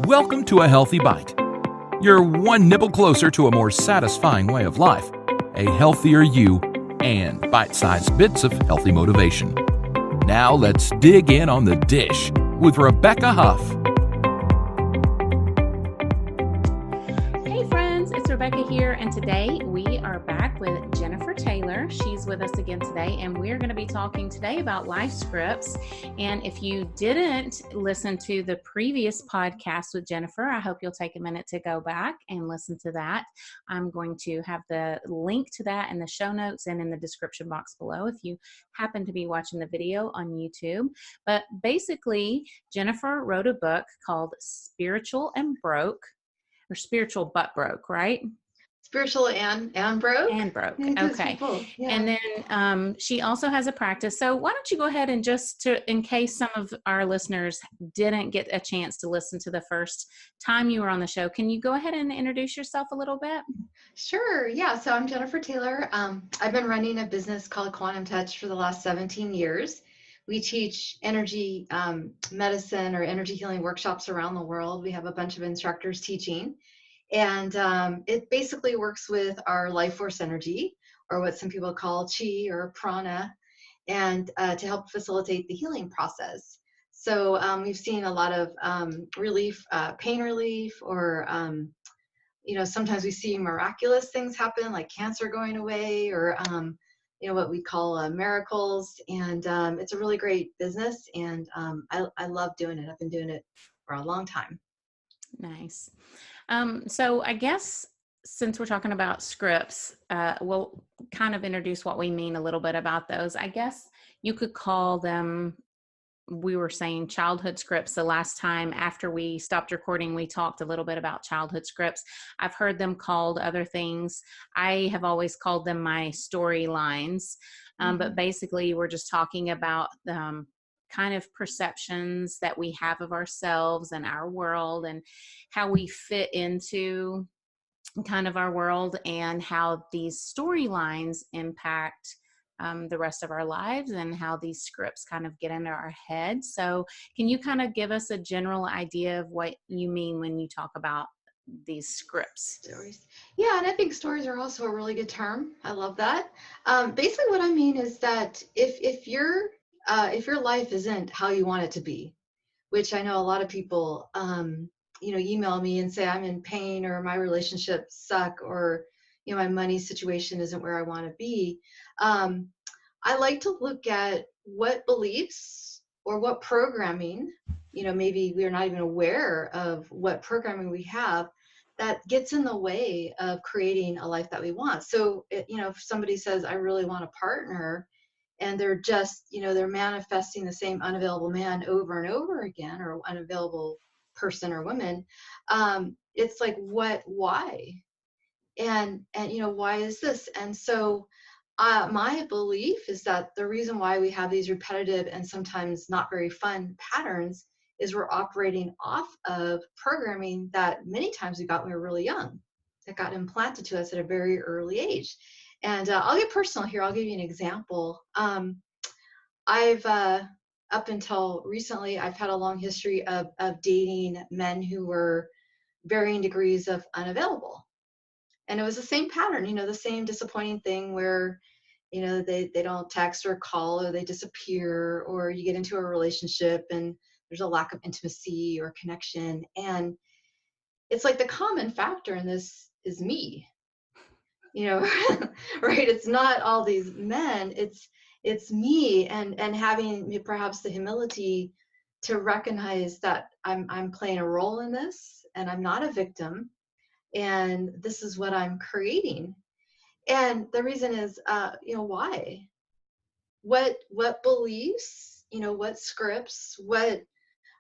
Welcome to A Healthy Bite. You're one nibble closer to a more satisfying way of life, a healthier you, and bite-sized bits of healthy motivation. Now let's dig in on the dish with Rebecca Huff. Hey friends, it's Rebecca here, and today we are back with Jennifer Taylor. She's with us again today, and we're going to be talking today about life scripts. And if you didn't listen to the previous podcast with Jennifer, I hope you'll take a minute to go back and listen to that. I'm going to have the link to that in the show notes and in the description box below if you happen to be watching the video on YouTube. But basically, Jennifer wrote a book called Spiritual and Broke, or Spiritual But Broke, right? Spiritual and broke? And broke. Yeah, Okay. yeah. And then she also has a practice. So why don't you go ahead and in case some of our listeners didn't get a chance to listen to the first time you were on the show, can you go ahead and introduce yourself a little bit? Sure. Yeah. So I'm Jennifer Taylor. I've been running a business called Quantum Touch for the last 17 years. We teach energy medicine or energy healing workshops around the world. We have a bunch of instructors teaching. And it basically works with our life force energy, or what some people call chi or prana, and to help facilitate the healing process. So we've seen a lot of relief, pain relief, or sometimes we see miraculous things happen, like cancer going away, or what we call miracles. And it's a really great business, and I love doing it. I've been doing it for a long time. Nice. So I guess since we're talking about scripts, we'll kind of introduce what we mean a little bit about those. I guess you could call them, we were saying childhood scripts. The last time after we stopped recording, we talked a little bit about childhood scripts. I've heard them called other things. I have always called them my storylines. But basically we're just talking about kind of perceptions that we have of ourselves and our world, and how we fit into kind of our world, and how these storylines impact the rest of our lives, and how these scripts kind of get into our head. So can you kind of give us a general idea of what you mean when you talk about these scripts? Stories. Yeah, and I think stories are also a really good term. I love that. Basically what I mean is that if your life isn't how you want it to be, which I know a lot of people, email me and say I'm in pain, or my relationships suck, or, my money situation isn't where I want to be. I like to look at what beliefs or what programming, maybe we're not even aware of what programming we have that gets in the way of creating a life that we want. So, if somebody says, I really want a partner, and they're just, they're manifesting the same unavailable man over and over again, or unavailable person or woman, it's like, why? And why is this? And so my belief is that the reason why we have these repetitive and sometimes not very fun patterns is we're operating off of programming that many times we got when we were really young, that got implanted to us at a very early age. And I'll get personal here. I'll give you an example. I've, up until recently, I've had a long history of dating men who were varying degrees of unavailable. And it was the same pattern, the same disappointing thing where, they don't text or call, or they disappear, or you get into a relationship and there's a lack of intimacy or connection. And it's like the common factor in this is me. Right? It's not all these men, it's me, and having perhaps the humility to recognize that I'm playing a role in this, and I'm not a victim, and this is what I'm creating. And the reason is, why? What beliefs, what scripts, why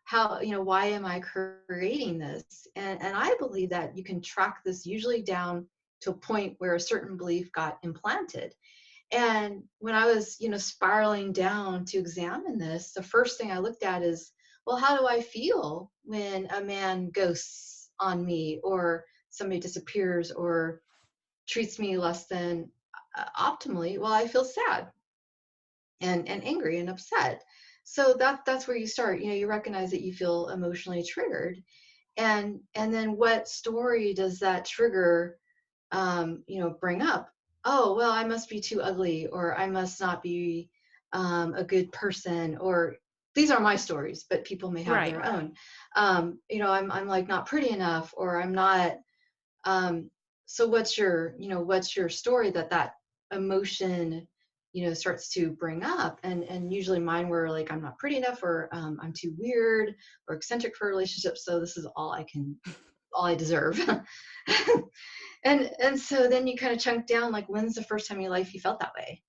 am I creating this? And I believe that you can track this usually down to a point where a certain belief got implanted. And when I was, spiraling down to examine this, the first thing I looked at is, well, how do I feel when a man ghosts on me, or somebody disappears, or treats me less than optimally? Well, I feel sad and angry and upset. So that's where you start. You recognize that you feel emotionally triggered. And then what story does that trigger, bring up? Oh, well, I must be too ugly, or I must not be a good person, or these are my stories, but people may have Right. their own. I'm like not pretty enough, or I'm not. So what's your story that emotion, starts to bring up? And usually mine were like, I'm not pretty enough, or I'm too weird or eccentric for a relationship, so this is all I deserve. And so then you kind of chunk down, like, when's the first time in your life you felt that way?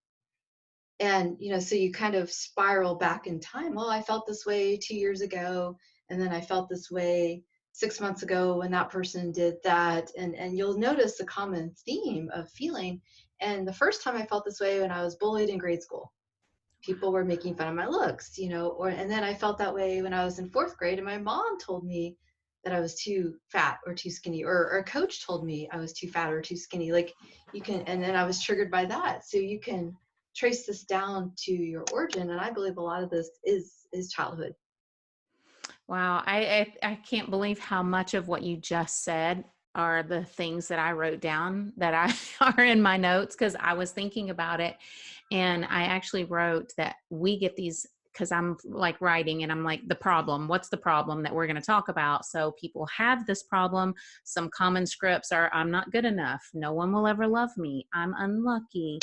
And so you kind of spiral back in time. Well, I felt this way 2 years ago, and then I felt this way 6 months ago when that person did that. And you'll notice the common theme of feeling. And the first time I felt this way, when I was bullied in grade school, people were making fun of my looks, and then I felt that way when I was in fourth grade, and my mom told me that I was too fat or too skinny, or a coach told me I was too fat or too skinny. Like, and then I was triggered by that. So you can trace this down to your origin, and I believe a lot of this is childhood. Wow, I can't believe how much of what you just said are the things that I wrote down that I are in my notes, because I was thinking about it, and I actually wrote that we get these, because I'm like writing and I'm like, the problem, what's the problem that we're going to talk about? So people have this problem. Some common scripts are, I'm not good enough, no one will ever love me, I'm unlucky.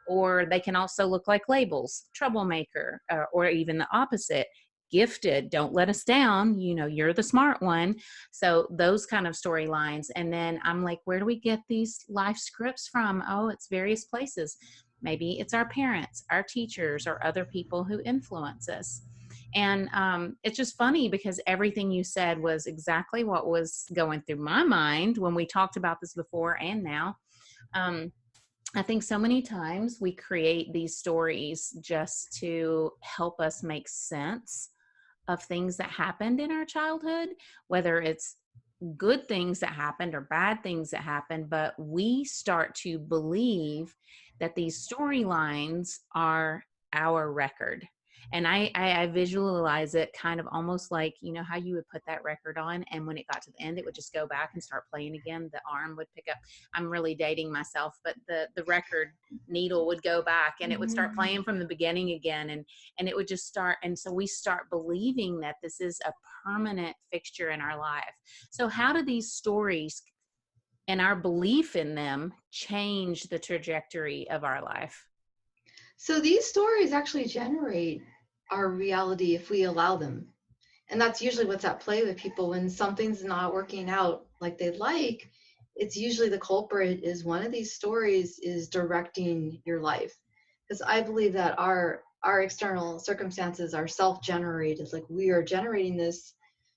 Or they can also look like labels, troublemaker, or even the opposite, gifted, don't let us down, you're the smart one. So those kind of storylines. And then I'm like, where do we get these life scripts from? Oh, it's various places. Maybe it's our parents, our teachers, or other people who influence us. And it's just funny because everything you said was exactly what was going through my mind when we talked about this before and now. um, I think so many times we create these stories just to help us make sense of things that happened in our childhood, whether it's good things that happened or bad things that happened, but we start to believe that these storylines are our record. And I visualize it kind of almost like, how you would put that record on, and when it got to the end, it would just go back and start playing again. The arm would pick up. I'm really dating myself, but the record needle would go back and it would start playing from the beginning again, and it would just start. And so we start believing that this is a permanent fixture in our life. So how do these stories and our belief in them change the trajectory of our life? So these stories actually generate our reality if we allow them. And that's usually what's at play with people when something's not working out like they'd like. It's usually the culprit is one of these stories is directing your life. Because I believe that our external circumstances are self-generated. Like, we are generating this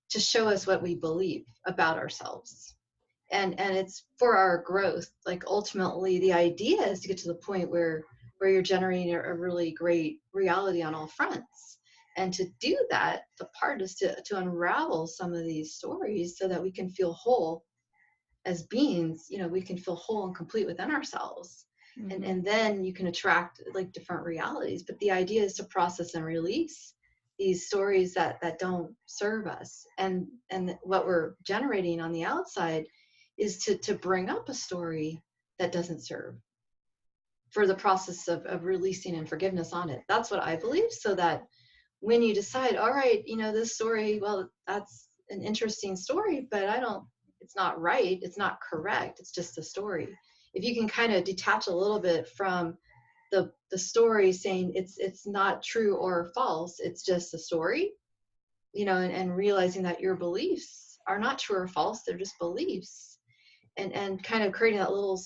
to show us what we believe about ourselves. And it's for our growth. Like, ultimately the idea is to get to the point where you're generating a really great reality on all fronts. And to do that, the part is to unravel some of these stories so that we can feel whole as beings. We can feel whole and complete within ourselves. And then you can attract like different realities. But the idea is to process and release these stories that don't serve us. And what we're generating on the outside is to bring up a story that doesn't serve, for the process of releasing and forgiveness on it. That's what I believe. So that when you decide, all right, this story, well, that's an interesting story, but it's not right, it's not correct, it's just a story. If you can kind of detach a little bit from the story, saying it's not true or false, it's just a story, and realizing that your beliefs are not true or false, they're just beliefs, and kind of creating that little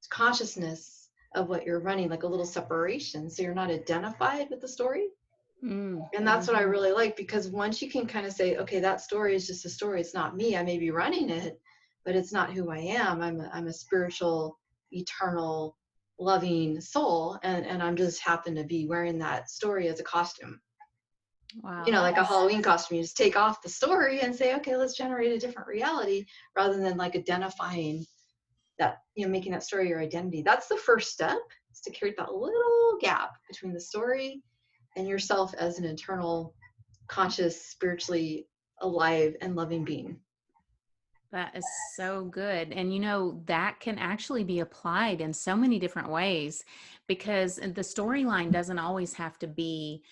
consciousness of what you're running, like a little separation, so you're not identified with the story. And that's what I really like, because once you can kind of say, okay, that story is just a story, it's not me, I may be running it, but it's not who I am. I'm a spiritual, eternal, loving soul, and I'm just happen to be wearing that story as a costume. Wow. Like a Halloween costume, you just take off the story and say, okay, let's generate a different reality, rather than like identifying that, making that story your identity. That's the first step, is to create that little gap between the story and yourself as an internal, conscious, spiritually alive and loving being. That is so good. And that can actually be applied in so many different ways, because the storyline doesn't always have to be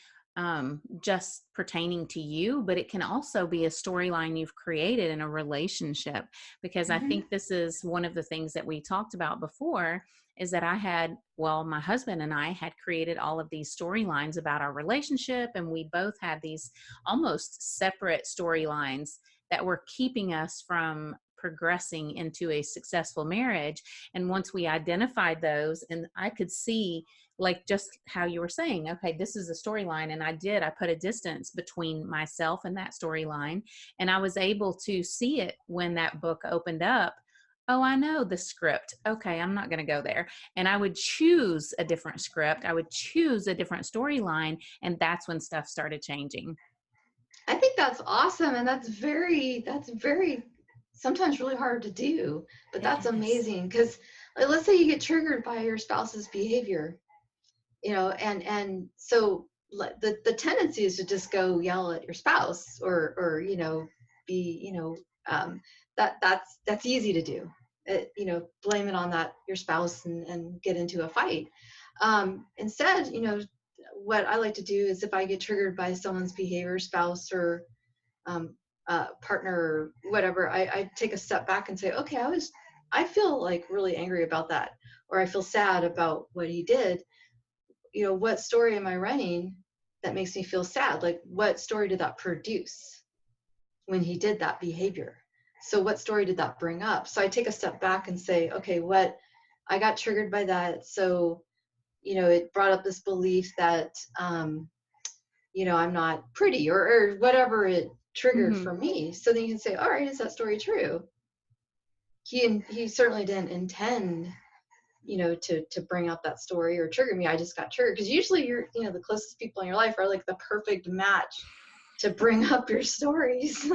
just pertaining to you, but it can also be a storyline you've created in a relationship. Because I Mhm. think this is one of the things that we talked about before, is that my husband and I had created all of these storylines about our relationship, and we both had these almost separate storylines that were keeping us from progressing into a successful marriage. And once we identified those, and I could see, like just how you were saying, okay, this is a storyline. And I put a distance between myself and that storyline. And I was able to see it when that book opened up. Oh, I know the script. Okay, I'm not going to go there. And I would choose a different script. I would choose a different storyline. And that's when stuff started changing. I think that's awesome. And that's very sometimes really hard to do, but It that's is. amazing. Because let's say you get triggered by your spouse's behavior, and so the tendency is to just go yell at your spouse, or be, that's easy to do. Blame it on that your spouse, and get into a fight. Instead, what I like to do is, if I get triggered by someone's behavior, spouse, or um, partner, or whatever, I take a step back and say, okay, I feel like really angry about that, or I feel sad about what he did. What story am I running that makes me feel sad? Like, what story did that produce when he did that behavior? So what story did that bring up? So I take a step back and say, okay, what I got triggered by that. So, it brought up this belief that, I'm not pretty, or whatever it triggered Mm-hmm. for me. So then you can say, all right, is that story true? He certainly didn't intend, to bring up that story or trigger me. I just got triggered, because usually the closest people in your life are like the perfect match to bring up your stories.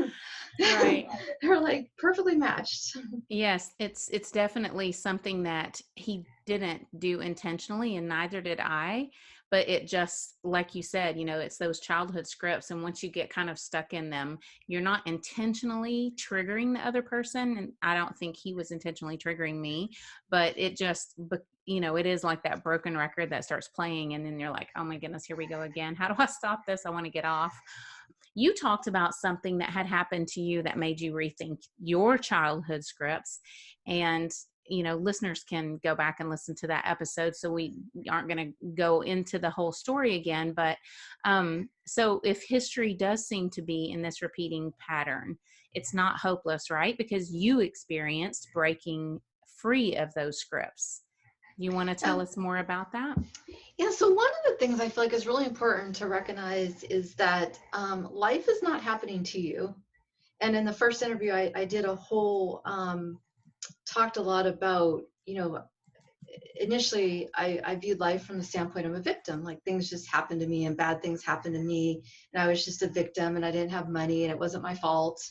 Right. They're like perfectly matched. Yes, it's definitely something that he didn't do intentionally, and neither did I. But it just, like you said, it's those childhood scripts. And once you get kind of stuck in them, you're not intentionally triggering the other person. And I don't think he was intentionally triggering me, but it is like that broken record that starts playing. And then you're like, oh my goodness, here we go again. How do I stop this? I want to get off. You talked about something that had happened to you that made you rethink your childhood scripts. And listeners can go back and listen to that episode, so we aren't going to go into the whole story again. But so if history does seem to be in this repeating pattern, it's not hopeless, right? Because you experienced breaking free of those scripts. You want to tell Um, us more about that? yeah, so one of the things I feel like is really important to recognize is that life is not happening to you. And in the first interview, I did a whole, talked a lot about, initially I viewed life from the standpoint of a victim. Like, things just happened to me, and bad things happened to me, and I was just a victim, and I didn't have money, and it wasn't my fault.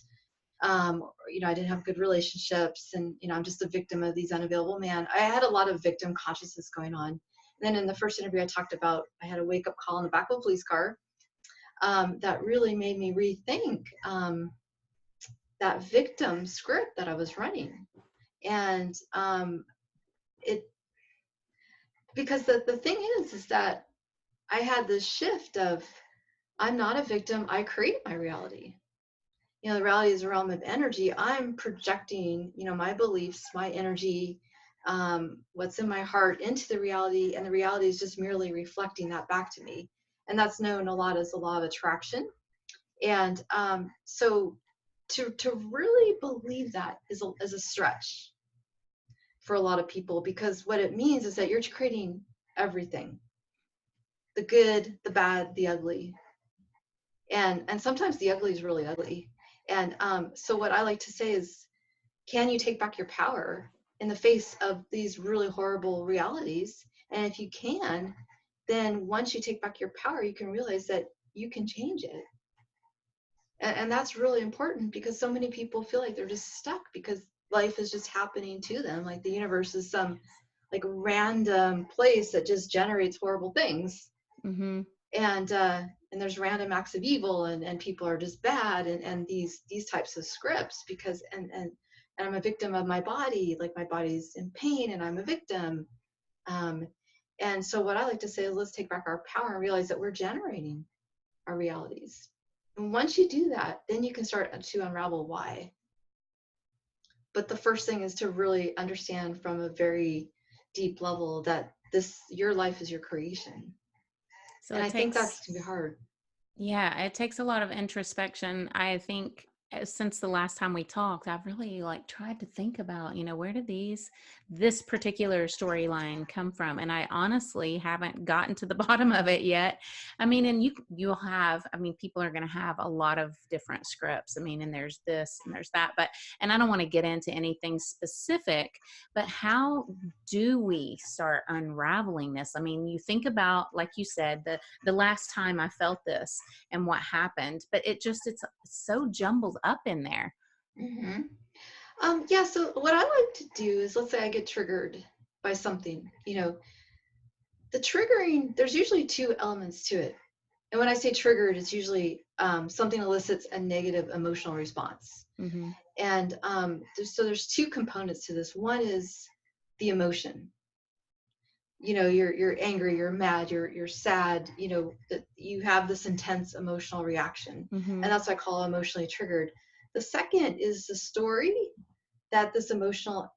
I didn't have good relationships, and I'm just a victim of these unavailable men. I had a lot of victim consciousness going on. And then in the first interview, I talked about, I had a wake up call in the back of a police car, that really made me rethink that victim script that I was running. And it because the thing is that I had this shift of, I'm not a victim, I create my reality. The reality is a realm of energy. I'm projecting, my beliefs, my energy, what's in my heart into the reality, and the reality is just merely reflecting that back to me. And that's known a lot as the law of attraction. And so to really believe that is a stretch for a lot of people, because what it means is that you're creating everything, the good, the bad, the ugly. And sometimes the ugly is really ugly. And so what I like to say is, can you take back your power in the face of these really horrible realities? And if you can, then once you take back your power, you can realize that you can change it. And that's really important, because so many people feel like they're just stuck because life is just happening to them. Like the universe is some like random place that just generates horrible things. Mm-hmm. And and there's random acts of evil, and people are just bad, and these types of scripts, because and I'm a victim of my body, like my body's in pain and I'm a victim. um, and so what I like to say is, let's take back our power and realize that we're generating our realities. And once you do that, then you can start to unravel why. But the first thing is to really understand from a very deep level that your life is your creation. So And it I think takes, that's gonna be hard. yeah, it takes a lot of introspection. I think since the last time we talked, I've really like tried to think about, where did this particular storyline come from? And I honestly haven't gotten to the bottom of it yet. I mean, and you'll have, I mean, people are going to have a lot of different scripts. I mean, and there's this and there's that, and I don't want to get into anything specific, but how do we start unraveling this? I mean, you think about, like you said, the last time I felt this and what happened, but it's so jumbled up in there. Mm-hmm. Yeah, so what I like to do is, let's say I get triggered by something, the triggering, there's usually two elements to it. And when I say triggered, it's usually something elicits a negative emotional response. Mm-hmm. And so there's two components to this. One is the emotion. You're angry, you're mad, you're sad, that you have this intense emotional reaction. Mm-hmm. And that's what I call emotionally triggered. The second is the story that this emotional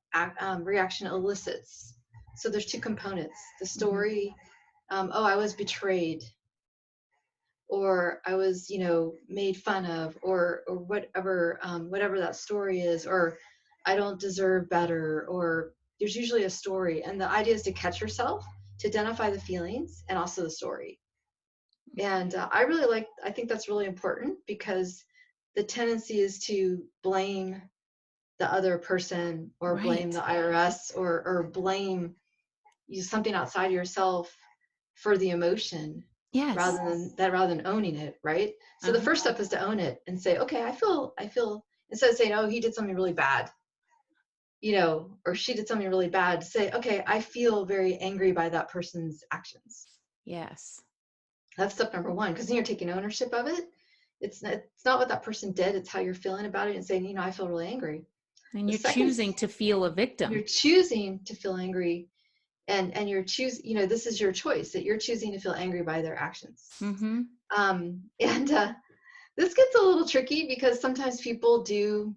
reaction elicits. So there's two components. The story, oh, I was betrayed, or I was, made fun of, or whatever that story is, or I don't deserve better, or there's usually a story. And the idea is to catch yourself, to identify the feelings and also the story. And I think that's really important, because the tendency is to blame the other person, or blame the IRS, or blame something outside yourself for the emotion. Yes. Rather than owning it, right? So the first step is to own it and say, okay, I feel, instead of saying, oh, he did something really bad, or she did something really bad, to say, okay, I feel very angry by that person's actions. Yes. That's step number one, because then you're taking ownership of it. It's not what that person did, it's how you're feeling about it, and saying, I feel really angry. And you're choosing to feel a victim. You're choosing to feel angry, and you're choosing, this is your choice, that you're choosing to feel angry by their actions. Mm-hmm. And this gets a little tricky, because sometimes people do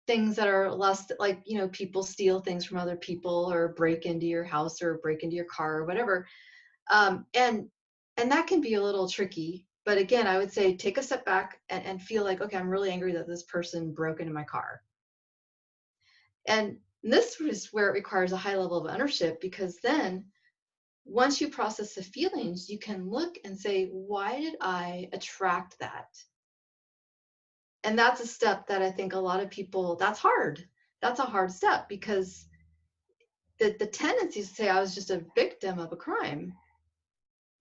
things that are less, like, people steal things from other people, or break into your house, or break into your car, or whatever. And that can be a little tricky. But again, I would say, take a step back and feel like, okay, I'm really angry that this person broke into my car. And this is where it requires a high level of ownership, because then once you process the feelings, you can look and say, why did I attract that? And that's a step that I think a lot of people, that's hard. That's a hard step, because the tendency is to say, I was just a victim of a crime.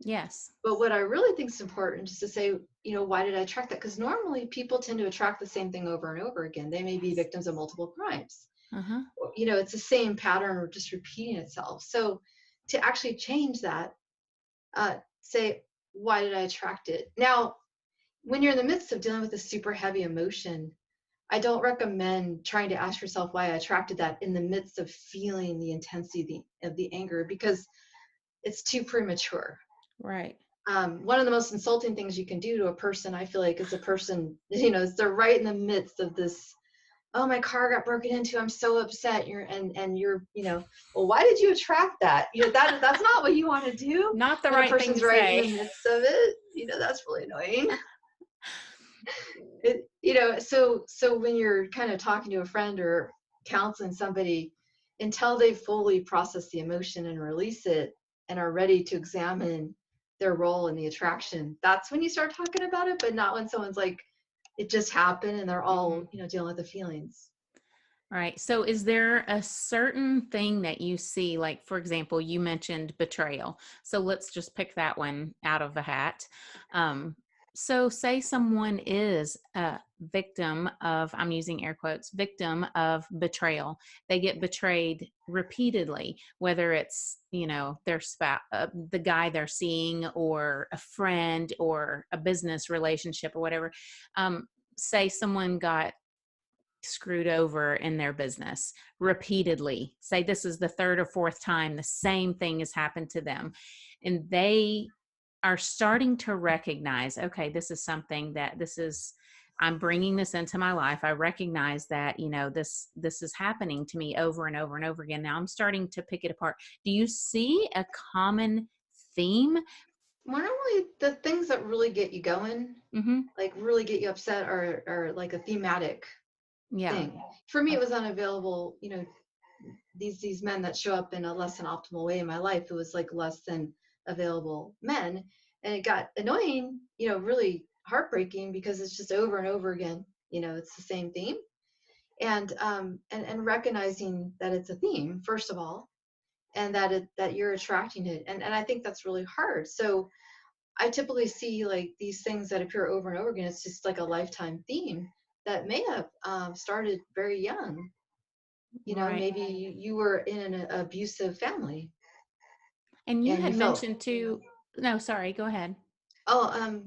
Yes. But what I really think is important is to say, why did I attract that? Because normally people tend to attract the same thing over and over again. They may be victims of multiple crimes. Uh-huh. It's the same pattern, or just repeating itself. So to actually change that, say, why did I attract it? Now, when you're in the midst of dealing with a super heavy emotion, I don't recommend trying to ask yourself why I attracted that in the midst of feeling the intensity of the anger, because it's too premature. Right. One of the most insulting things you can do to a person, I feel like, is a person, they're right in the midst of this, oh, my car got broken into, I'm so upset. You're, well, why did you attract that? That's not what you want to do. Not the when right a person's thing to right say. in the midst of it. That's really annoying. So when you're kind of talking to a friend or counseling somebody, until they fully process the emotion and release it, and are ready to examine their role in the attraction, that's when you start talking about it, but not when someone's like, it just happened and they're all, dealing with the feelings. Right. So is there a certain thing that you see, like, for example, you mentioned betrayal. So let's just pick that one out of the hat. So say someone is victim of, I'm using air quotes, victim of betrayal. They get betrayed repeatedly, whether it's, their spouse, the guy they're seeing, or a friend, or a business relationship, or whatever. Say someone got screwed over in their business repeatedly. Say this is the third or fourth time the same thing has happened to them. And they are starting to recognize, okay, this is something I'm bringing this into my life. I recognize that, this is happening to me over and over and over again. Now I'm starting to pick it apart. Do you see a common theme? Normally, the things that really get you going, like really get you upset, are like a thematic thing. For me, it was unavailable, these men that show up in a less than optimal way in my life. It was like less than available men, and it got annoying, really heartbreaking, because it's just over and over again, it's the same theme. And recognizing that it's a theme, first of all, and that you're attracting it, and I think that's really hard. So I typically see like these things that appear over and over again. It's just like a lifetime theme that may have started very young. Right. Maybe you were in an abusive family. And you had you felt, mentioned too, no, sorry, go ahead. I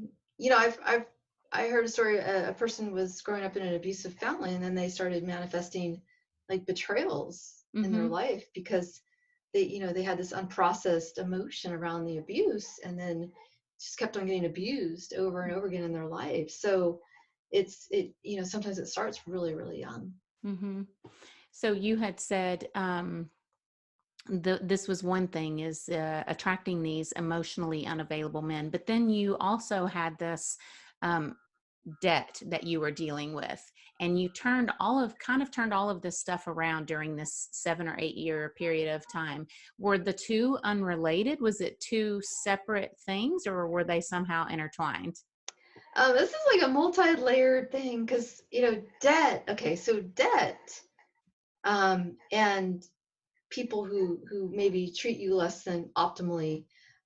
heard a story. A person was growing up in an abusive family, and then they started manifesting like betrayals in their life, because they had this unprocessed emotion around the abuse, and then just kept on getting abused over and over again in their life. So sometimes it starts really, really young. So you had said this was one thing, is attracting these emotionally unavailable men, but then you also had this debt that you were dealing with, and you turned all of this stuff around during this 7 or 8 year period of time. Were the two unrelated? Was it two separate things, or were they somehow intertwined? This is like a multi-layered thing, because debt. Okay, so debt, and people who maybe treat you less than optimally,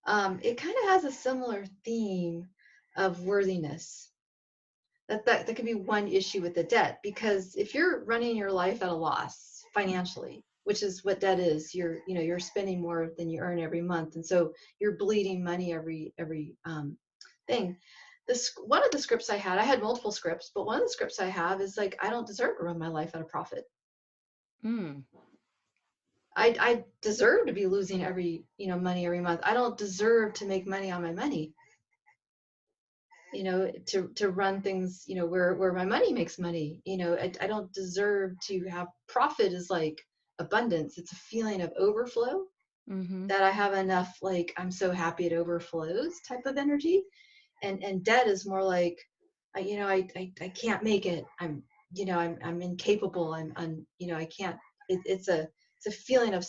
it kind of has a similar theme of worthiness. That could be one issue with the debt, because if you're running your life at a loss financially, which is what debt is, you're spending more than you earn every month, and so you're bleeding money every thing. One of the scripts I had multiple scripts, but one of the scripts I have is like, I don't deserve to run my life at a profit. I deserve to be losing money every month. I don't deserve to make money on my money. To run things, where my money makes money. I don't deserve to have profit. Is like abundance. It's a feeling of overflow, that I have enough, like I'm so happy it overflows type of energy. And debt is more like, I can't make it. I'm incapable. I can't. It's a feeling of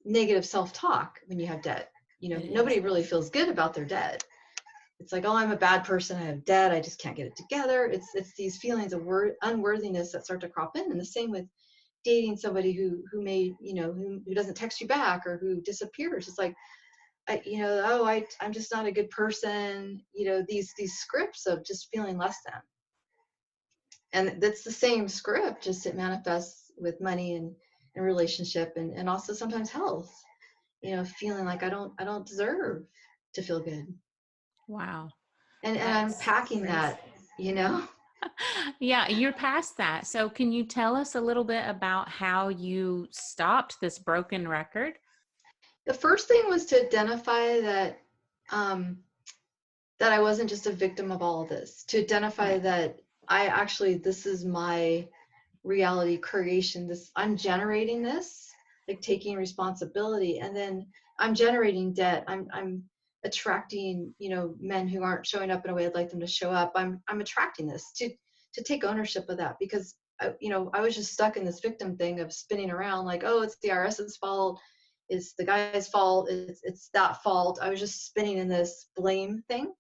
negative self-talk when you have debt. Nobody really feels good about their debt. It's like, oh, I'm a bad person, I have debt, I just can't get it together. It's these feelings of unworthiness that start to crop in. And the same with dating somebody who may, who doesn't text you back, or who disappears. It's like, I'm just not a good person. These scripts of just feeling less than. And that's the same script, just it manifests with money and relationship, and also sometimes health. Feeling like I don't deserve to feel good. Wow. And I'm packing that. Yeah, you're past that. So can you tell us a little bit about how you stopped this broken record? The first thing was to identify that that I wasn't just a victim of all of this. To identify that this is my reality creation. I'm generating this, like taking responsibility, and then I'm generating debt. I'm attracting, men who aren't showing up in a way I'd like them to show up. I'm attracting this to take ownership of that, because I was just stuck in this victim thing of spinning around like, oh, it's the IRS's fault, it's the guy's fault, it's that fault. I was just spinning in this blame thing.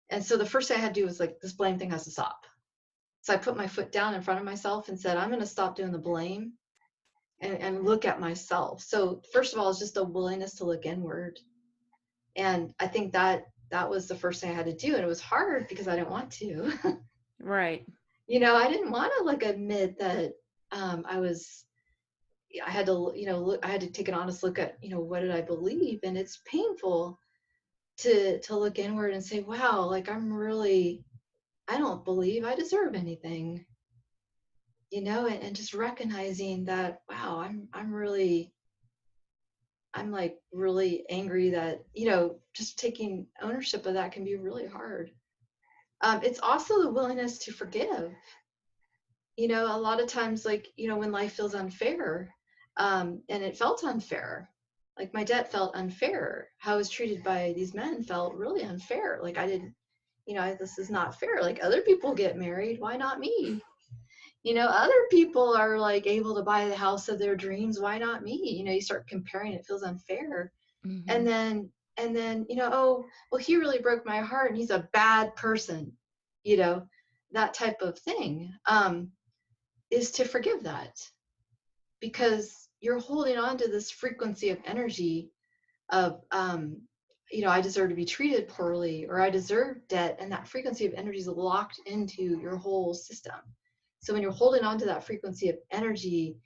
And so the first thing I had to do was like, this blame thing has to stop. So I put my foot down in front of myself and said, I'm going to stop doing the blame and look at myself. So first of all, it's just a willingness to look inward. And I think that that was the first thing I had to do. And it was hard because I didn't want to. Right. I didn't want to like admit that I had to, I had to take an honest look at, what did I believe? And it's painful to look inward and say, wow, like I don't believe I deserve anything, and just recognizing that, wow, I'm like really angry that, just taking ownership of that can be really hard. It's also the willingness to forgive. A lot of times, like, when life feels unfair, and it felt unfair, like my debt felt unfair. How I was treated by these men felt really unfair. Like I didn't, this is not fair. Like other people get married, why not me? Other people are like able to buy the house of their dreams, why not me? You start comparing, it feels unfair. Mm-hmm. And then, oh, well, he really broke my heart and he's a bad person, that type of thing. Is to forgive that, because you're holding on to this frequency of energy of I deserve to be treated poorly, or I deserve debt, and that frequency of energy is locked into your whole system. So when you're holding on to that frequency of energy,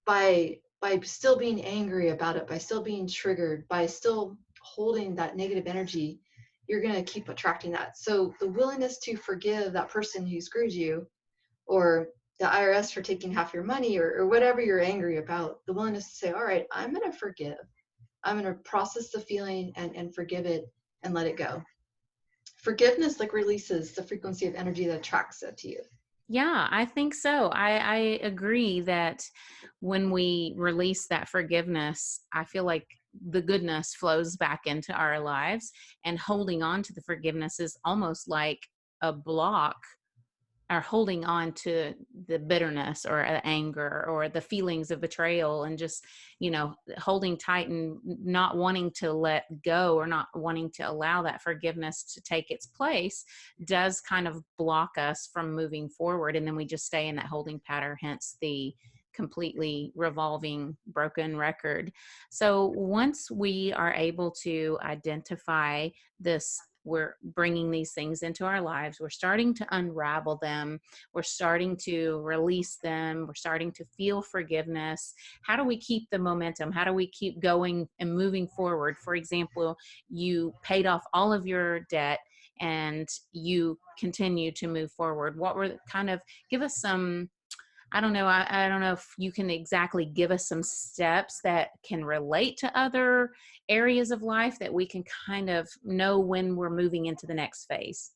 by still being angry about it, by still being triggered, by still holding that negative energy, you're going to keep attracting that. So the willingness to forgive that person who screwed you, or the IRS for taking half your money, or whatever you're angry about, the willingness to say, all right, I'm going to forgive. I'm going to process the feeling and forgive it and let it go. Forgiveness like releases the frequency of energy that attracts it to you. Yeah, I think so. I agree that when we release that forgiveness, I feel like the goodness flows back into our lives, and holding on to the forgiveness is almost like a block, or holding on to the bitterness or the anger or the feelings of betrayal, and just, holding tight and not wanting to let go, or not wanting to allow that forgiveness to take its place, does kind of block us from moving forward. And then we just stay in that holding pattern, hence the completely revolving broken record. So once we are able to identify this, we're bringing these things into our lives, we're starting to unravel them, we're starting to release them, we're starting to feel forgiveness. How do we keep the momentum? How do we keep going and moving forward? For example, you paid off all of your debt and you continue to move forward. What were give us some, I don't know. I don't know if you can exactly give us some steps that can relate to other areas of life, that we can kind of know when we're moving into the next phase.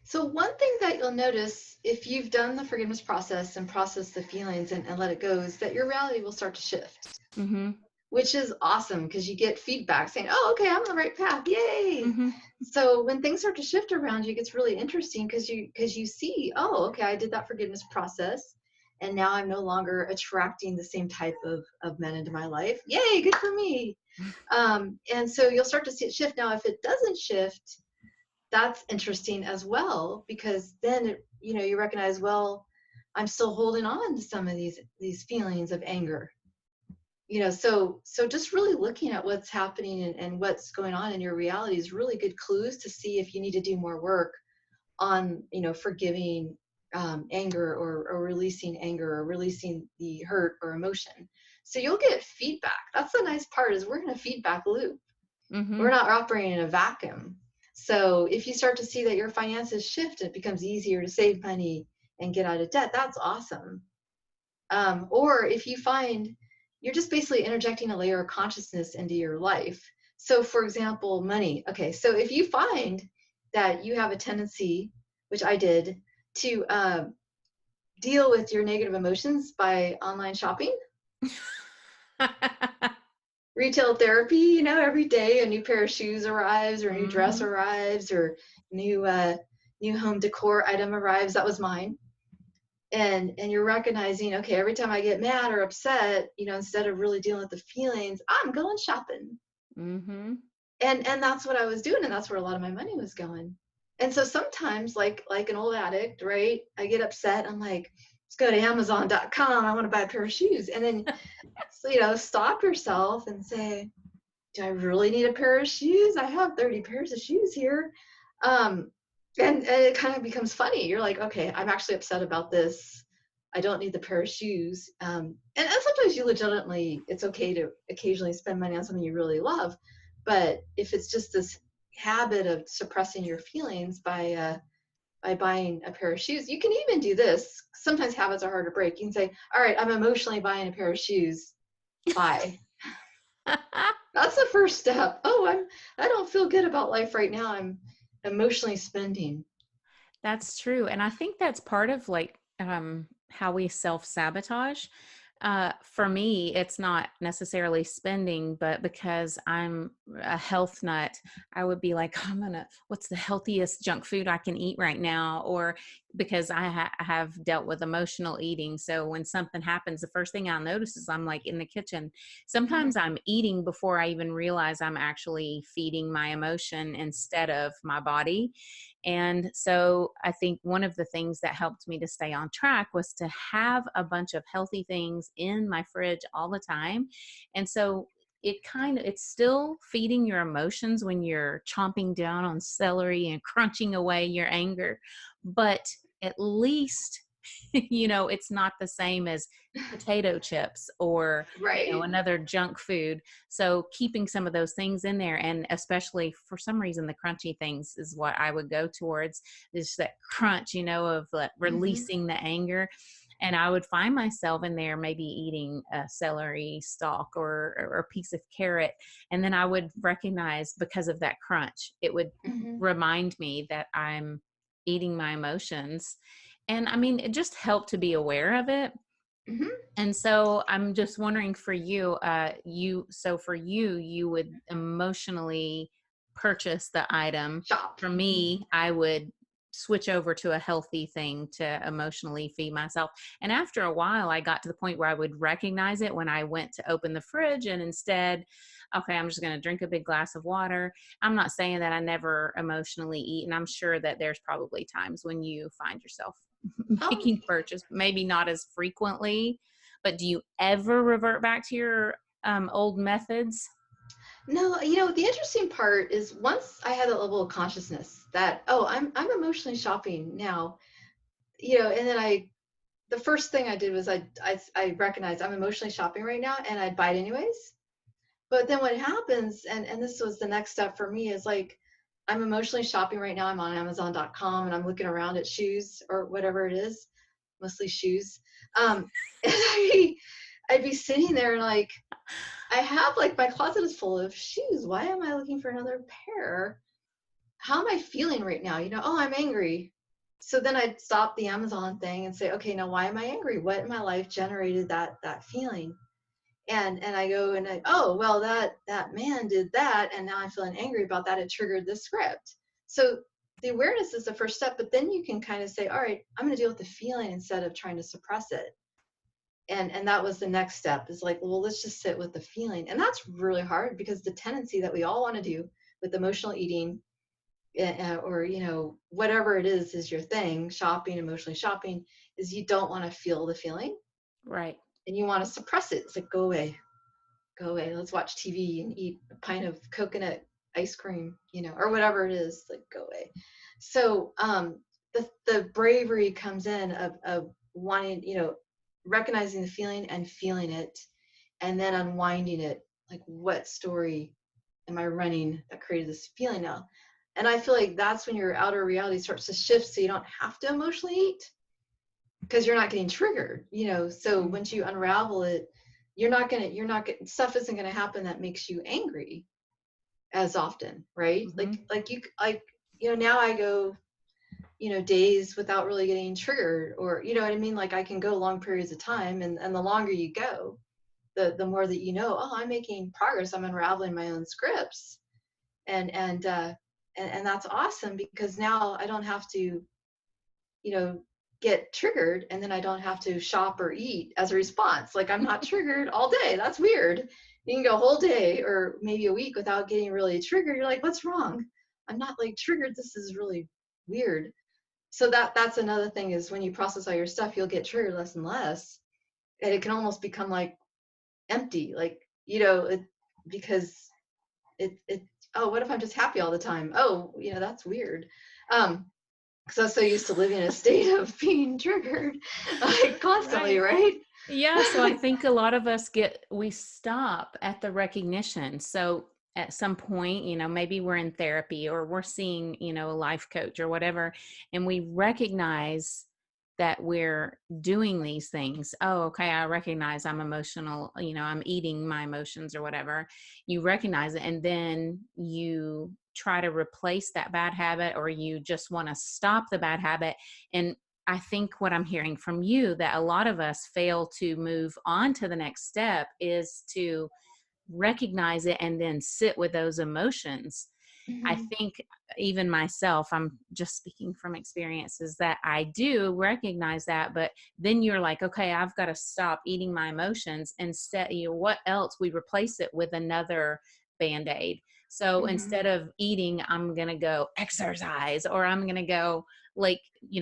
So one thing that you'll notice if you've done the forgiveness process and processed the feelings and let it go, is that your reality will start to shift, Mm-hmm. which is awesome, because you get feedback saying, oh, okay, I'm on the right path. Yay. Mm-hmm. So when things start to shift around you, it gets really interesting, because you see, oh, okay, I did that forgiveness process, and now I'm no longer attracting the same type of men into my life. Yay, good for me. And so you'll start to see it shift. Now, if it doesn't shift, that's interesting as well, because then you recognize, well, I'm still holding on to some of these feelings of anger. So just really looking at what's happening and what's going on in your reality is really good clues to see if you need to do more work on forgiving anger, or releasing anger, or releasing the hurt or emotion. So you'll get feedback. That's the nice part, is we're in a feedback loop. Mm-hmm. We're not operating in a vacuum. So if you start to see that your finances shift, it becomes easier to save money and get out of debt. That's awesome. Or if you find you're just basically interjecting a layer of consciousness into your life. So for example, money. Okay, so if you find that you have a tendency, which I did, to deal with your negative emotions by online shopping, retail therapy, every day a new pair of shoes arrives, or a new dress arrives, or new home decor item arrives. That was mine. And you're recognizing, okay, every time I get mad or upset, instead of really dealing with the feelings, I'm going shopping. Mm-hmm. And that's what I was doing, and that's where a lot of my money was going. And so sometimes, like an old addict, right, I get upset, I'm like, let's go to Amazon.com, I want to buy a pair of shoes. And then stop yourself and say, do I really need a pair of shoes? I have 30 pairs of shoes here. Um, and it kind of becomes funny. You're like, okay, I'm actually upset about this. I don't need the pair of shoes. And sometimes you legitimately, it's okay to occasionally spend money on something you really love. But if it's just this habit of suppressing your feelings by buying a pair of shoes, you can even do this. Sometimes habits are hard to break. You can say, all right, I'm emotionally buying a pair of shoes. Buy. That's the first step. Oh, I don't feel good about life right now. I'm emotionally spending. That's true. And I think that's part of like how we self-sabotage. For me, it's not necessarily spending, but because I'm a health nut, I would be like, what's the healthiest junk food I can eat right now? Or because I have dealt with emotional eating. So when something happens, the first thing I'll notice is I'm like in the kitchen. Sometimes I'm eating before I even realize I'm actually feeding my emotion instead of my body. And so I think one of the things that helped me to stay on track was to have a bunch of healthy things in my fridge all the time. And so it's still feeding your emotions when you're chomping down on celery and crunching away your anger, but at least it's not the same as potato chips or Right. another junk food. So keeping some of those things in there, and especially for some reason the crunchy things is what I would go towards, is that crunch, of Mm-hmm. releasing the anger. And I would find myself in there maybe eating a celery stalk or a piece of carrot, and then I would recognize, because of that crunch, it would Mm-hmm. remind me that I'm eating my emotions. And I mean, it just helped to be aware of it. Mm-hmm. And so I'm just wondering for you, so for you, you would emotionally purchase the item. Shop. For me, I would switch over to a healthy thing to emotionally feed myself. And after a while, I got to the point where I would recognize it when I went to open the fridge and instead, okay, I'm just going to drink a big glass of water. I'm not saying that I never emotionally eat, and I'm sure that there's probably times when you find yourself Um, making purchase, maybe not as frequently, but do you ever revert back to your old methods? no, the interesting part is once I had that level of consciousness that, oh, I'm emotionally shopping now, and then the first thing I did was I recognized I'm emotionally shopping right now, and I'd buy it anyways. But then what happens, and this was the next step for me, is like I'm emotionally shopping right now. I'm on Amazon.com and I'm looking around at shoes or whatever it is, mostly shoes. And I'd be sitting there and like I have like my closet is full of shoes. Why am I looking for another pair? How am I feeling right now? Oh, I'm angry. So then I'd stop the Amazon thing and say, okay, now why am I angry? What in my life generated that feeling? And I go and oh, well, that man did that, and now I'm feeling angry about that. It triggered this script. So the awareness is the first step, but then you can kind of say, all right, I'm going to deal with the feeling instead of trying to suppress it. And that was the next step, is like, well, let's just sit with the feeling. And that's really hard, because the tendency that we all want to do with emotional eating, or whatever it is your thing, shopping, emotionally shopping, is you don't want to feel the feeling, Right. and you want to suppress it. It's like, go away, go away, let's watch TV and eat a pint of coconut ice cream, or whatever it is, like, go away. So the bravery comes in of wanting, recognizing the feeling and feeling it, and then unwinding it. Like, what story am I running that created this feeling now? And I feel like that's when your outer reality starts to shift, so you don't have to emotionally eat, because you're not getting triggered, so Mm. once you unravel it, stuff isn't gonna happen that makes you angry as often, right? Mm-hmm. Now I go, days without really getting triggered, or you know what I mean? Like, I can go long periods of time, and the longer you go, the more that oh, I'm making progress, I'm unraveling my own scripts. And that's awesome, because now I don't have to, you know, get triggered, and then I don't have to shop or eat as a response. Like, I'm not triggered all day. That's weird. You can go a whole day or maybe a week without getting really triggered. You're like, what's wrong? I'm not like triggered. This is really weird. So that's another thing, is when you process all your stuff, you'll get triggered less and less. And it can almost become like empty, like, because Oh, what if I'm just happy all the time? Oh, that's weird. Because I was so used to living in a state of being triggered, like constantly, Right. right? Yeah, so I think a lot of us we stop at the recognition. So at some point, maybe we're in therapy or we're seeing, a life coach or whatever, and we recognize that we're doing these things. Oh, okay, I recognize I'm emotional, I'm eating my emotions or whatever. You recognize it, and then you try to replace that bad habit, or you just want to stop the bad habit. And I think what I'm hearing from you, that a lot of us fail to move on to the next step, is to recognize it and then sit with those emotions. I Mhm. think even myself, I'm just speaking from experiences, that I do recognize that, but then you're like, okay, I've got to stop eating my emotions, and set, what else? We replace it with another Band-Aid. So Mhm. instead of eating, I'm going to go exercise, or I'm going to go, like,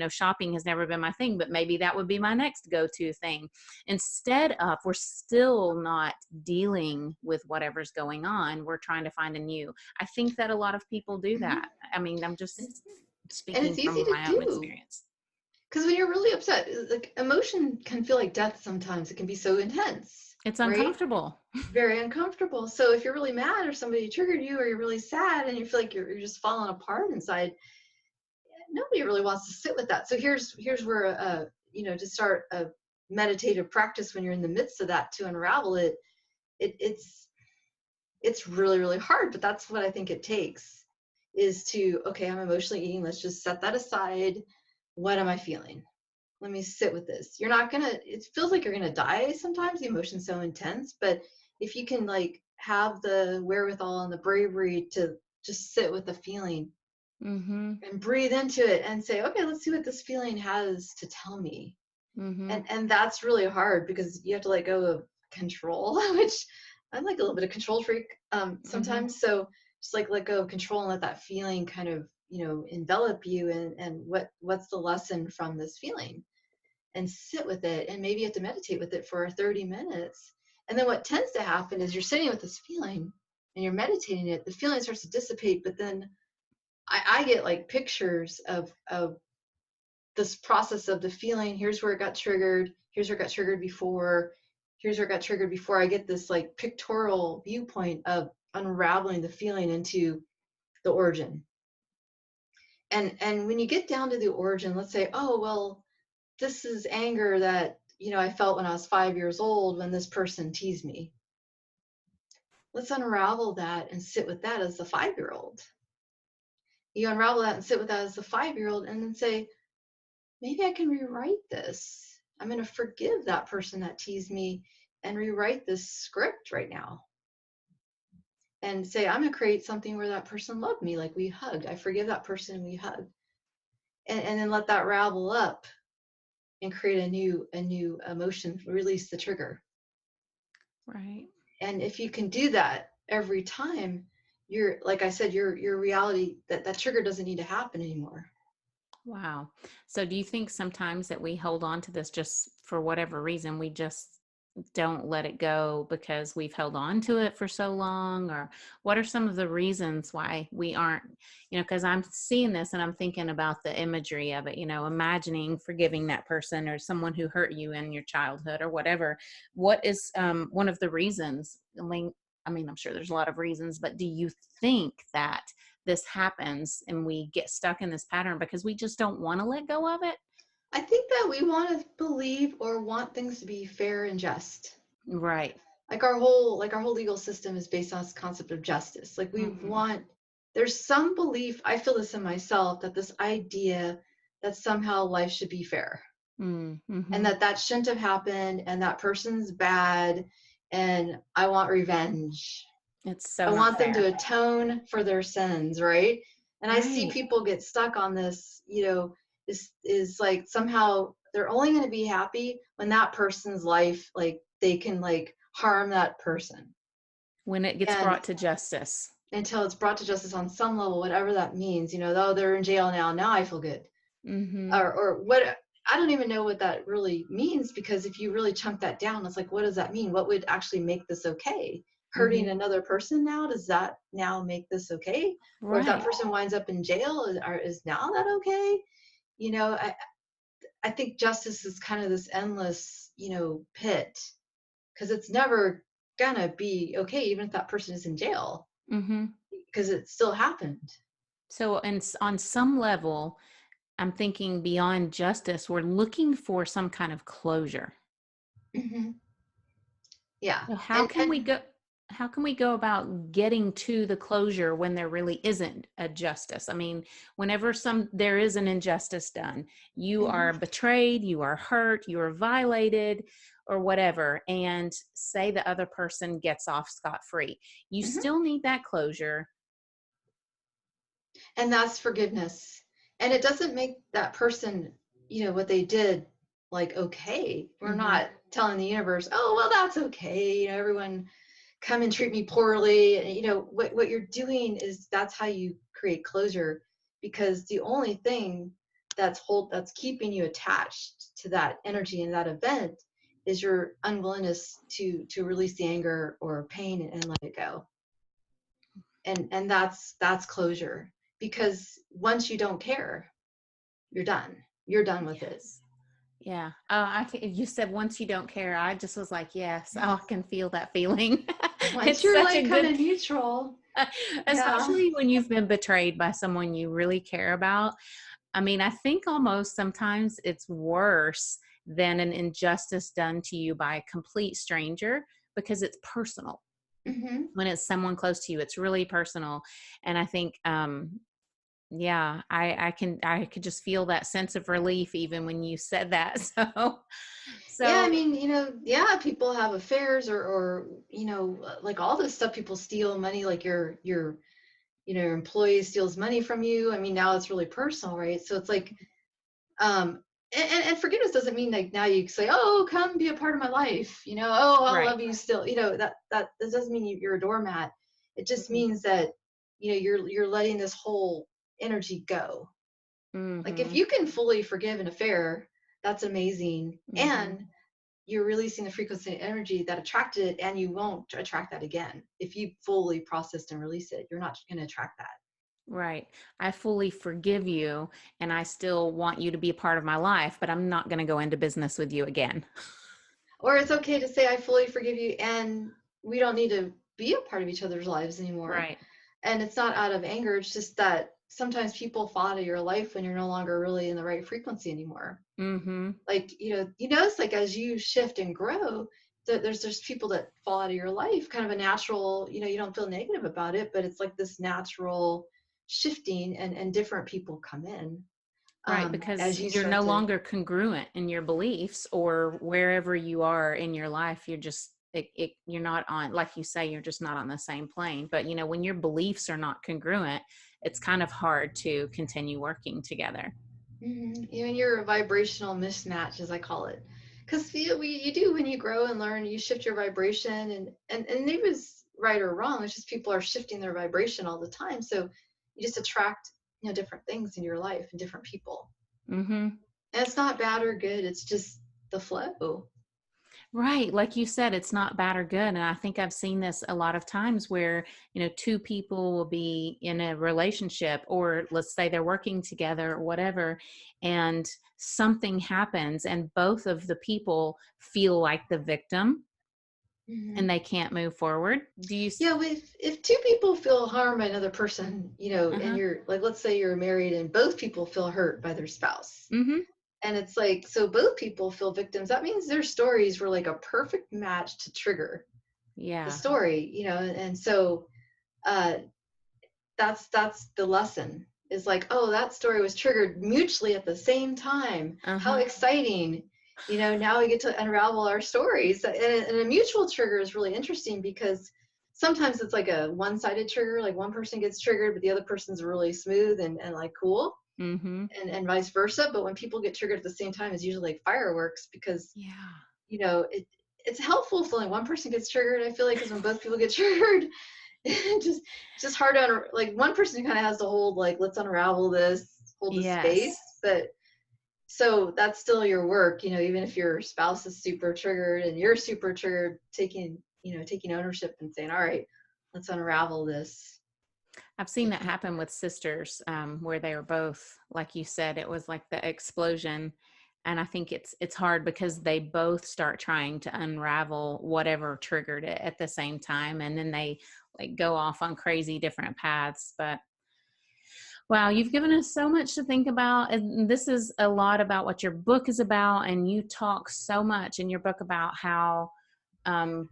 shopping has never been my thing, but maybe that would be my next go-to thing. Instead of, we're still not dealing with whatever's going on, we're trying to find a new. I think that a lot of people do Mhm. that. I mean, I'm And, just and speaking it's easy from to my own do. experience. Because when you're really upset, like emotion can feel like death sometimes. It can be so intense, It's right? uncomfortable. Very uncomfortable. So if you're really mad or somebody triggered you, or you're really sad and you feel like you're just falling apart inside, nobody really wants to sit with that. So here's where to start a meditative practice when you're in the midst of that, to unravel it. It's really, really hard, but that's what I think it takes, is to, okay, I'm emotionally eating. Let's just set that aside. What am I feeling? Let me sit with this. You're not gonna, it feels like you're gonna die sometimes. The emotion's so intense, but if you can like have the wherewithal and the bravery to just sit with the feeling Mm-hmm. and breathe into it and say, okay, let's see what this feeling has to tell me. Mm-hmm. And that's really hard, because you have to let go of control, which I'm like a little bit of control freak Mm-hmm. sometimes. So just like let go of control and let that feeling kind of envelop you, and what's the lesson from this feeling, and sit with it. And maybe you have to meditate with it for 30 minutes. And then what tends to happen is you're sitting with this feeling and you're meditating it, the feeling starts to dissipate, but then I get like pictures of this process of the feeling. Here's where it got triggered. Here's where it got triggered before. Here's where it got triggered before. I get this like pictorial viewpoint of unraveling the feeling into the origin. And when you get down to the origin, let's say, oh well, this is anger that I felt when I was 5 years old when this person teased me. Let's unravel that and sit with that as the 5 year old. You unravel that and sit with that as the 5 year old, and then say, maybe I can rewrite this. I'm going to forgive that person that teased me and rewrite this script right now. And say, I'm going to create something where that person loved me, like we hugged. I forgive that person and we hugged. And then let that ravel up and create a new emotion, release the trigger. Right. And if you can do that every time, you're, like I said, your reality, that trigger doesn't need to happen anymore. Wow. So do you think sometimes that we hold on to this just for whatever reason, we just don't let it go because we've held on to it for so long? Or what are some of the reasons why we aren't, because I'm seeing this and I'm thinking about the imagery of it, imagining forgiving that person or someone who hurt you in your childhood or whatever. What is one of the reasons? I mean, I'm sure there's a lot of reasons, but do you think that this happens and we get stuck in this pattern because we just don't want to let go of it? I think that we want to believe or want things to be fair and just. Right. Like our whole legal system is based on this concept of justice. Like we Mm-hmm. want, there's some belief, I feel this in myself, that this idea that somehow life should be fair, and Mm-hmm. that shouldn't have happened, and that person's bad, and I want revenge. It's so I not want them to fair. atone for their sins, right? And I see Right. people get stuck on this, is like somehow they're only going to be happy when that person's life, like they can like harm that person. When it gets And brought to justice. until it's brought to justice on some level, whatever that means, oh, they're in jail now I feel good. Mm-hmm. Or what, I don't even know what that really means, because if you really chunk that down, it's like, what does that mean? What would actually make this okay? hurting another person now, does that now make this okay? Or if that Right. person winds up in jail, is now that okay? You know, I think justice is kind of this endless, pit, because it's never gonna be okay, even if that person is in jail, Mm-hmm. because it still happened. So, and on some level, I'm thinking beyond justice, we're looking for some kind of closure. Hmm. Yeah. So And how can we go about getting to the closure when there really isn't a justice? I mean, whenever there is an injustice done, you mhm, are betrayed, you are hurt, you are violated or whatever, and say the other person gets off scot-free. You mhm. still need that closure. And that's forgiveness. And it doesn't make that person, what they did, like, okay. We're Mhm. not telling the universe, oh, well, that's okay. Everyone come and treat me poorly. And, what you're doing is that's how you create closure, because the only thing that's keeping you attached to that energy and that event is your unwillingness to release the anger or pain and let it go. And that's closure, because once you don't care, you're done with it. Yes. Yeah. You said once you don't care, I just was like, yes, oh, I can feel that feeling. Once It's you're such a like kind good, of neutral. Yeah. especially when you've been betrayed by someone you really care about. I mean, I think almost sometimes it's worse than an injustice done to you by a complete stranger because it's personal. Hmm. When it's someone close to you, it's really personal. And I think, yeah, I could just feel that sense of relief even when you said that. Yeah, I So mean, yeah, people have affairs, or like all this stuff. People steal money, like your employee steals money from you. I mean, now it's really personal, right? So it's like, and forgiveness doesn't mean like now you say, oh, come be a part of my life, oh, I'll right. love you still, that doesn't mean you're a doormat. It just Mhm. means that you're letting this whole energy go. Like, if Mhm. you can fully forgive an affair, that's amazing. Mhm. And you're releasing the frequency and energy that attracted it, and you won't attract that again. If you fully processed and release it, you're not going to attract that. Right. I fully forgive you and I still want you to be a part of my life, but I'm not going to go into business with you again. Or it's okay to say, I fully forgive you, and we don't need to be a part of each other's lives anymore. Right. And it's not out of anger, it's just that sometimes people fall out of your life when you're no longer really in the right frequency anymore. Mhm. Like, you notice, like, as you shift and grow, there's just people that fall out of your life, kind of a natural, you don't feel negative about it, but it's like this natural shifting, and different people come in, Right, as because you you're start no to. longer congruent in your beliefs or wherever you are in your life. You're just you're not on, like you say, you're just not on the same plane. But when your beliefs are not congruent, it's kind of hard to continue working together. You're a vibrational mismatch, as I call it, because you do, when you grow and learn, you shift your vibration, and it was right or wrong. It's just people are shifting their vibration all the time, so you just attract different things in your life and different people. Mhm. And it's not bad or good. It's just the flow. Right. Like you said, it's not bad or good. And I think I've seen this a lot of times where, two people will be in a relationship, or let's say they're working together or whatever, and something happens and both of the people feel like the victim Hmm. and they can't move forward. Yeah, if two people feel harmed by another person, and Uh-huh. you're like, let's say you're married and both people feel hurt by their spouse. Mm-hmm. And it's like, so both people feel victims. That means their stories were like a perfect match to trigger the Yeah. story, and so uh, that's the lesson. Is like, oh, that story was triggered mutually at the same time. How Uh-huh. exciting! Now we get to unravel our stories, and a mutual trigger is really interesting, because sometimes it's like a one-sided trigger, like one person gets triggered, but the other person's really smooth and like cool, Mm-hmm. and vice versa. But when people get triggered at the same time, it's usually like fireworks, because Yeah. it's helpful if only one person gets triggered. I feel like, because when both people get triggered, it's just hard to like, one person kind of has to hold, like, let's unravel this, hold the space. Yes. But so that's still your work, even if your spouse is super triggered and you're super triggered, taking taking ownership and saying, all right, let's unravel this. I've seen that happen with sisters, where they were both, like you said, it was like the explosion. And I think it's hard because they both start trying to unravel whatever triggered it at the same time. And then they like go off on crazy different paths. But wow, you've given us so much to think about. And this is a lot about what your book is about. And you talk so much in your book about how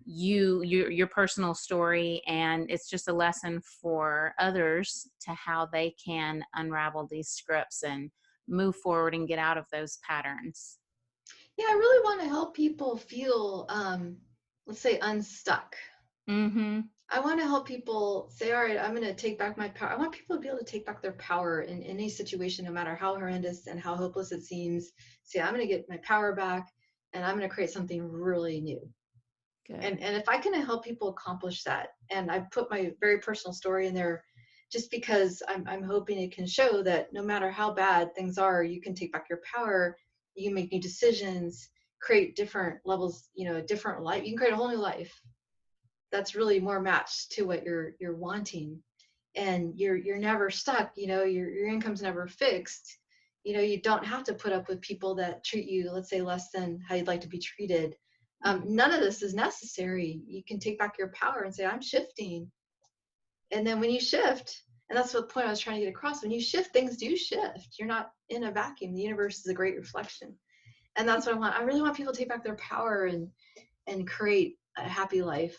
your personal story, and it's just a lesson for others to how they can unravel these scripts and move forward and get out of those patterns. Yeah, I really want to help people feel, let's say, unstuck. Mm-hmm. I want to help people say, all right, I'm going to take back my power. I want people to be able to take back their power in any situation, no matter how horrendous and how hopeless it seems. Say, I'm going to get my power back, and I'm going to create something really new. Good. And if I can help people accomplish that, and I put my very personal story in there just because I'm hoping it can show that no matter how bad things are, you can take back your power, you can make new decisions, create different levels, a different life. You can create a whole new life that's really more matched to what you're wanting, and you're never stuck. Your income's never fixed. You don't have to put up with people that treat you, let's say, less than how you'd like to be treated. None of this is necessary. You can take back your power and say, I'm shifting. And then when you shift, and that's what the point I was trying to get across, when you shift, things do shift. You're not in a vacuum. The universe is a great reflection. And that's what I want. I really want people to take back their power and create a happy life.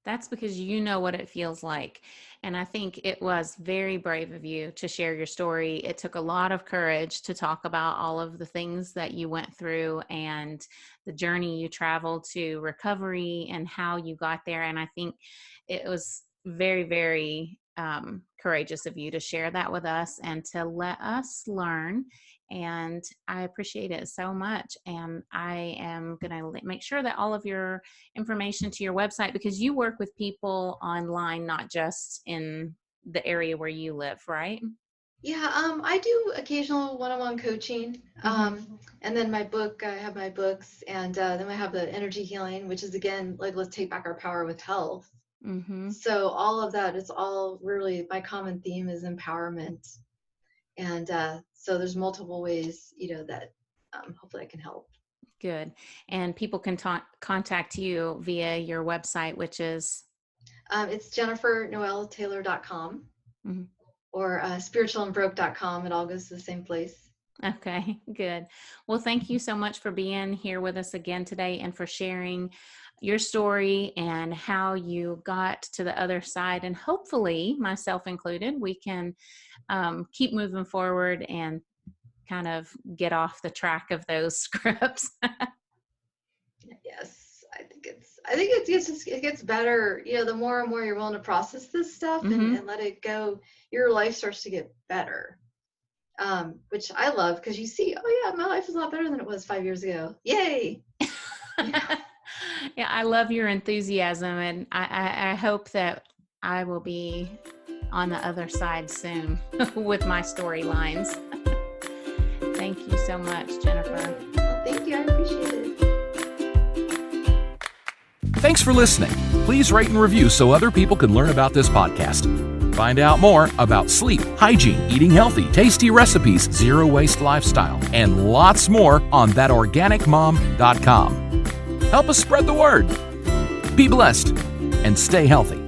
That's because you know what it feels like. And I think it was very brave of you to share your story. It took a lot of courage to talk about all of the things that you went through and the journey you traveled to recovery and how you got there. And I think it was very, very courageous of you to share that with us and to let us learn. And I appreciate it so much. And I am going to make sure that all of your information to your website, because you work with people online, not just in the area where you live, right? Yeah, I do occasional one-on-one coaching. And then my book, I have my books, and then I have the energy healing, which is, again, like, let's take back our power with health. Mm-hmm. So all of that, it's all really, my common theme is empowerment. And so there's multiple ways, that hopefully I can help. Good. And people can contact you via your website, which is? It's JenniferNoelTaylor.com or spiritualandbroke.com. It all goes to the same place. Okay, good. Well, thank you so much for being here with us again today and for sharing your story and how you got to the other side. And hopefully, myself included, we can keep moving forward and kind of get off the track of those scripts. Yes, I think it gets better. The more and more you're willing to process this stuff and let it go, your life starts to get better. Which I love, because you see, oh yeah, my life is a lot better than it was 5 years ago. Yay! Yeah, I love your enthusiasm, and I hope that I will be on the other side soon with my storylines. Thank you so much, Jennifer. Well, thank you. I appreciate it. Thanks for listening. Please rate and review so other people can learn about this podcast. Find out more about sleep, hygiene, eating healthy, tasty recipes, zero-waste lifestyle, and lots more on ThatOrganicMom.com. Help us spread the word. Be blessed and stay healthy.